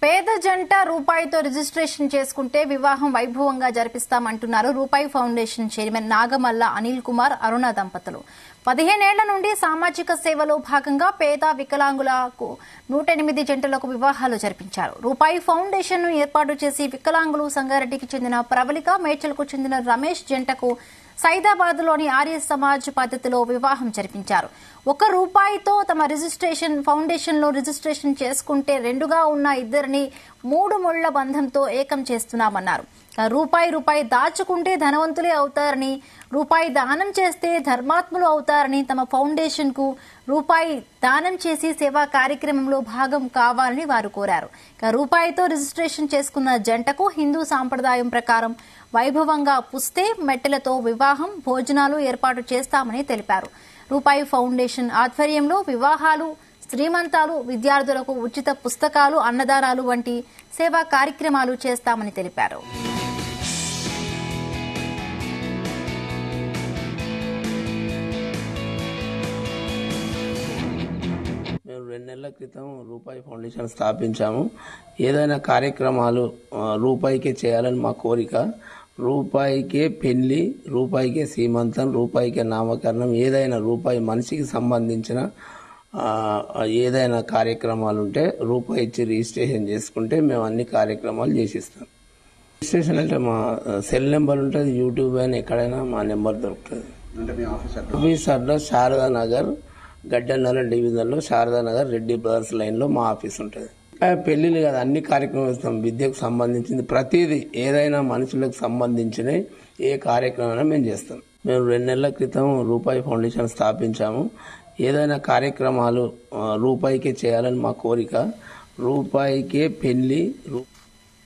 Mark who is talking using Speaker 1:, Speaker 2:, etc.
Speaker 1: పేద జంట రూపాయితో రిజిస్ట్రేషన్ చేసుకుంటే వివాహం వైభవంగా జరిపిస్తామంటున్నారు రూపాయి ఫౌండేషన్ చైర్మన్ నాగమల్ల అనిల్ కుమార్ అరుణ దంపతులు. 15 ఏళ్ల నుండి సామాజిక సేవలో భాగంగా పేద వికలాంగులకు 108 జంటలకు వివాహాలు జరిపించారు. రూపాయి ఫౌండేషన్ ను ఏర్పాటు చేసి వికలాంగులు సంగారెడ్డికి చెందిన ప్రవళిక, మేడ్చల్కు చెందిన రమేష్ జంటకు సైదాబాద్ లోని ఆర్య సమాజ్ పద్ధతిలో వివాహం జరిపించారు. ₹1 తమ ఫౌండేషన్ లో రిజిస్ట్రేషన్ చేసుకుంటే రెండుగా ఉన్న ఇద్దరిని 3 ముళ్ల బంధంతో ఏకం చేస్తున్నామన్నారు. రూపాయి దాచుకుంటే ధనవంతులే అవుతారని, రూపాయి దానం చేస్తే ధర్మాత్ములు అవుతారని, తమ ఫౌండేషన్ కు రూపాయి దానం చేసి సేవా కార్యక్రమంలో భాగం కావాలని వారు కోరారు. రూపాయితో రిజిస్ట్రేషన్ చేసుకున్న జంటకు హిందూ సాంప్రదాయం ప్రకారం వైభవంగా పుస్తే మెట్టెలతో వివాహం, భోజనాలు ఏర్పాటు చేస్తామని తెలిపారు. రూపాయి ఫౌండేషన్ ఆధ్వర్యంలో వివాహాలు, శ్రీమంతాలు, విద్యార్థులకు ఉచిత పుస్తకాలు, అన్నదానాలు వంటి సేవా కార్యక్రమాలు చేస్తామని తెలిపారు.
Speaker 2: మేము 2 నెలల క్రితం రూపాయి ఫౌండేషన్ స్థాపించాము. ఏదైనా కార్యక్రమాలు రూపాయికే చేయాలని మా కోరిక. రూపాయికే పెళ్లి, రూపాయికే సీమంతం, రూపాయికే నామకరణం, ఏదైనా రూపాయి మనిషికి సంబంధించిన ఏదైనా కార్యక్రమాలు ఉంటే రూపాయి ఇచ్చి రిజిస్ట్రేషన్ చేసుకుంటే మేము అన్ని కార్యక్రమాలు చేసిస్తాం. రిజిస్ట్రేషన్ అంటే మా సెల్ నెంబర్ ఉంటుంది, యూట్యూబ్ అయినా ఎక్కడైనా మా నెంబర్ దొరుకుతుంది. ఆఫీస్ అడ్రస్ శారదానగర్, గడ్డన్నర డివిజన్ లో శారదానగర్ రెడ్డి బ్రదర్స్ లైన్ లో మా ఆఫీస్ ఉంటుంది. పెళ్లిళ్ళు కదా, అన్ని కార్యక్రమాలు ఇస్తాం. విద్యకు సంబంధించింది ప్రతిదీ, ఏదైనా మనుషులకు సంబంధించిన ఏ కార్యక్రమం మేము చేస్తాం. మేము 2 నెలల క్రితం రూపాయి ఫౌండేషన్ స్థాపించాము. ఏదైనా కార్యక్రమాలు రూపాయికే చేయాలని మా కోరిక. రూపాయికే పెళ్లి